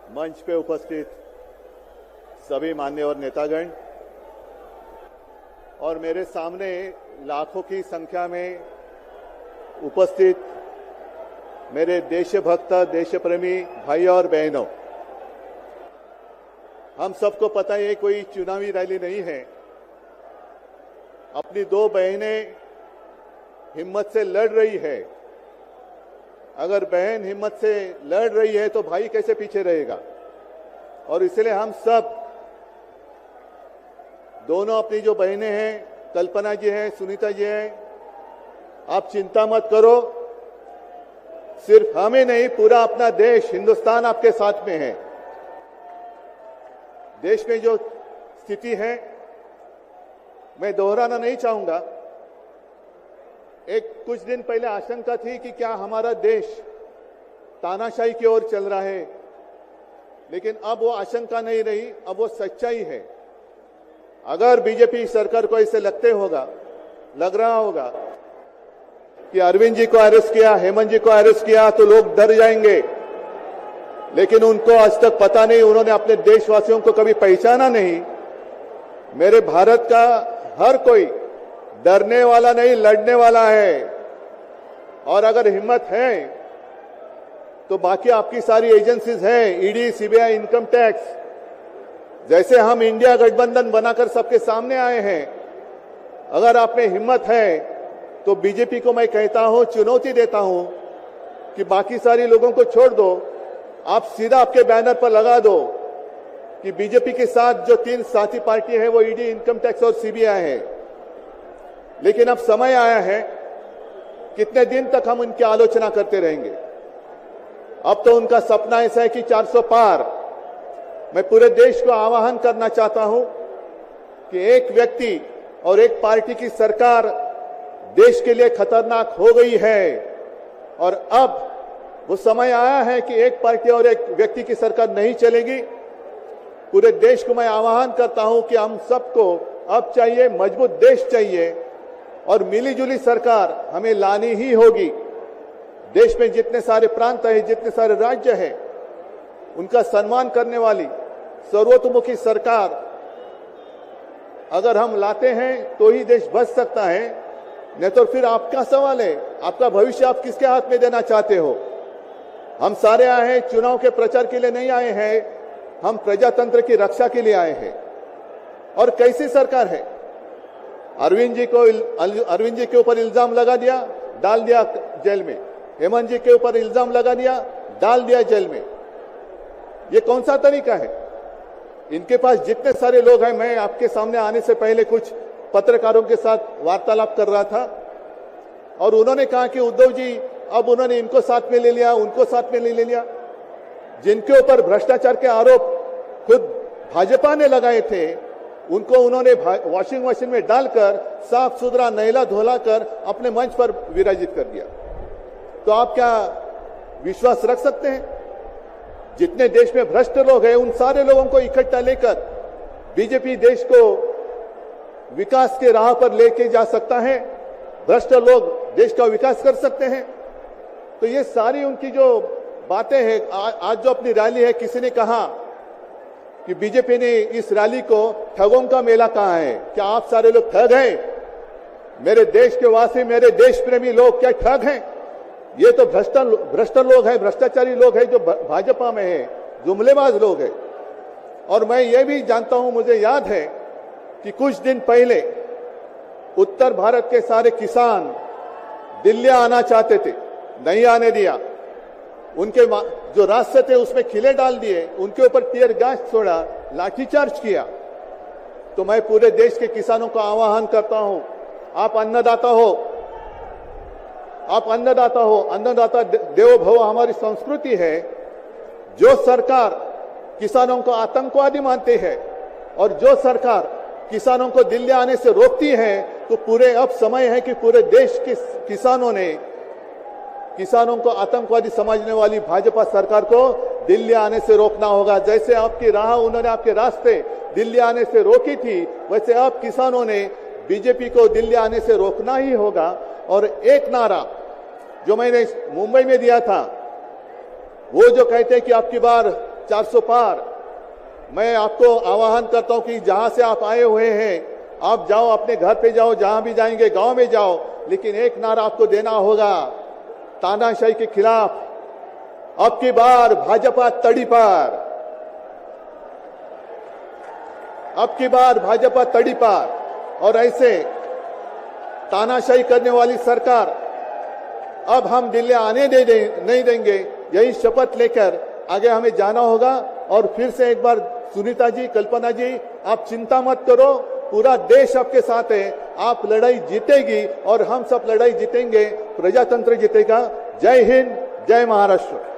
मंच पे उपस्थित सभी मान्यवर नेतागण और मेरे सामने लाखों की संख्या में उपस्थित मेरे देशभक्त देशप्रेमी भाई और बहनों, हम सबको पता है ये कोई चुनावी रैली नहीं है। अपनी दो बहनें हिम्मत से लड़ रही है। अगर बहन हिम्मत से लड़ रही है तो भाई कैसे पीछे रहेगा। और इसलिए हम सब दोनों अपनी जो बहनें हैं, कल्पना जी हैं, सुनीता जी हैं, आप चिंता मत करो। सिर्फ हमें नहीं, पूरा अपना देश हिंदुस्तान आपके साथ में है। देश में जो स्थिति है मैं दोहराना नहीं चाहूंगा। एक कुछ दिन पहले आशंका थी कि क्या हमारा देश तानाशाही की ओर चल रहा है, लेकिन अब वो आशंका नहीं रही, अब वो सच्चाई है। अगर बीजेपी सरकार को ऐसे लग रहा होगा कि अरविंद जी को अरेस्ट किया, हेमंत जी को अरेस्ट किया तो लोग डर जाएंगे, लेकिन उनको आज तक पता नहीं, उन्होंने अपने देशवासियों को कभी पहचाना नहीं। मेरे भारत का हर कोई डरने वाला नहीं, लड़ने वाला है। और अगर हिम्मत है तो बाकी आपकी सारी एजेंसीज हैं, ईडी, सीबीआई, इनकम टैक्स, जैसे हम इंडिया गठबंधन बनाकर सबके सामने आए हैं। अगर आप में हिम्मत है तो बीजेपी को मैं कहता हूं, चुनौती देता हूं कि बाकी सारी लोगों को छोड़ दो, आप सीधा आपके बैनर पर लगा दो कि बीजेपी के साथ जो तीन साथी पार्टी है वो ईडी, इनकम टैक्स और सीबीआई है। लेकिन अब समय आया है, कितने दिन तक हम उनकी आलोचना करते रहेंगे। अब तो उनका सपना ऐसा है कि 400 पार। मैं पूरे देश को आह्वान करना चाहता हूं कि एक व्यक्ति और एक पार्टी की सरकार देश के लिए खतरनाक हो गई है और अब वो समय आया है कि एक पार्टी और एक व्यक्ति की सरकार नहीं चलेगी। पूरे देश को मैं आह्वान करता हूं कि हम सबको अब चाहिए, मजबूत देश चाहिए और मिलीजुली सरकार हमें लानी ही होगी। देश में जितने सारे प्रांत हैं, जितने सारे राज्य हैं, उनका सम्मान करने वाली सर्वतोमुखी सरकार अगर हम लाते हैं तो ही देश बच सकता है, नहीं तो फिर आपका सवाल है, आपका भविष्य आप किसके हाथ में देना चाहते हो। हम सारे आए हैं चुनाव के प्रचार के लिए नहीं आए हैं, हम प्रजातंत्र की रक्षा के लिए आए हैं। और कैसी सरकार है, अरविंद जी के ऊपर इल्जाम लगा दिया, डाल दिया जेल में। हेमंत जी के ऊपर इल्जाम लगा दिया, डाल दिया जेल में। ये कौन सा तरीका है। इनके पास जितने सारे लोग हैं, मैं आपके सामने आने से पहले कुछ पत्रकारों के साथ वार्तालाप कर रहा था और उन्होंने कहा कि उद्धव जी अब उन्होंने इनको साथ में ले लिया, उनको साथ में ले लिया। जिनके ऊपर भ्रष्टाचार के आरोप खुद भाजपा ने लगाए थे, उनको उन्होंने वॉशिंग मशीन में डालकर साफ सुथरा नहला धोला कर अपने मंच पर विराजित कर दिया। तो आप क्या विश्वास रख सकते हैं। जितने देश में भ्रष्ट लोग हैं, उन सारे लोगों को इकट्ठा लेकर बीजेपी देश को विकास के राह पर लेके जा सकता है। भ्रष्ट लोग देश का विकास कर सकते हैं। तो ये सारी उनकी जो बातें हैं, आज जो अपनी रैली है, किसी ने कहा कि बीजेपी ने इस रैली को ठगों का मेला कहा है। क्या आप सारे लोग ठग हैं। मेरे देश के वासी, मेरे देश प्रेमी लोग क्या ठग हैं। ये तो भ्रष्ट लोग हैं, भ्रष्टाचारी लोग हैं जो भाजपा में है, जुमलेबाज लोग हैं। और मैं ये भी जानता हूं, मुझे याद है कि कुछ दिन पहले उत्तर भारत के सारे किसान दिल्ली आना चाहते थे, नहीं आने दिया। उनके जो रास्ते थे उसमें खिले डाल दिए, उनके ऊपर टीयर गैस छोड़ा, लाठीचार्ज किया। तो मैं पूरे देश के किसानों को आह्वान करता हूं, आप अन्नदाता हो, आप अन्नदाता हो, अन्नदाता देवो भव हमारी संस्कृति है। जो सरकार किसानों को आतंकवादी मानती है और जो सरकार किसानों को दिल्ली आने से रोकती है, तो पूरे अब समय है कि पूरे देश के किसानों ने किसानों को आतंकवादी समझने वाली भाजपा सरकार को दिल्ली आने से रोकना होगा। जैसे आपकी राह, उन्होंने आपके रास्ते दिल्ली आने से रोकी थी, वैसे अब किसानों ने बीजेपी को दिल्ली आने से रोकना ही होगा। और एक नारा जो मैंने मुंबई में दिया था, वो जो कहते हैं कि आपकी बार 400 पार। मैं आपको आह्वान करता हूं कि जहां से आप आए हुए हैं आप जाओ, अपने घर पे जाओ, जहां भी जाएंगे गांव में जाओ, लेकिन एक नारा आपको देना होगा तानाशाही के खिलाफ। अब की बार भाजपा तड़ी पार, अब की बार भाजपा तड़ी पार। और ऐसे तानाशाही करने वाली सरकार अब हम दिल्ली आने नहीं देंगे। यही शपथ लेकर आगे हमें जाना होगा। और फिर से एक बार सुनीता जी, कल्पना जी, आप चिंता मत करो, पूरा देश आपके साथ है। आप लड़ाई जीतेगी और हम सब लड़ाई जीतेंगे, प्रजातंत्र जीतेगा। जय हिंद, जय महाराष्ट्र।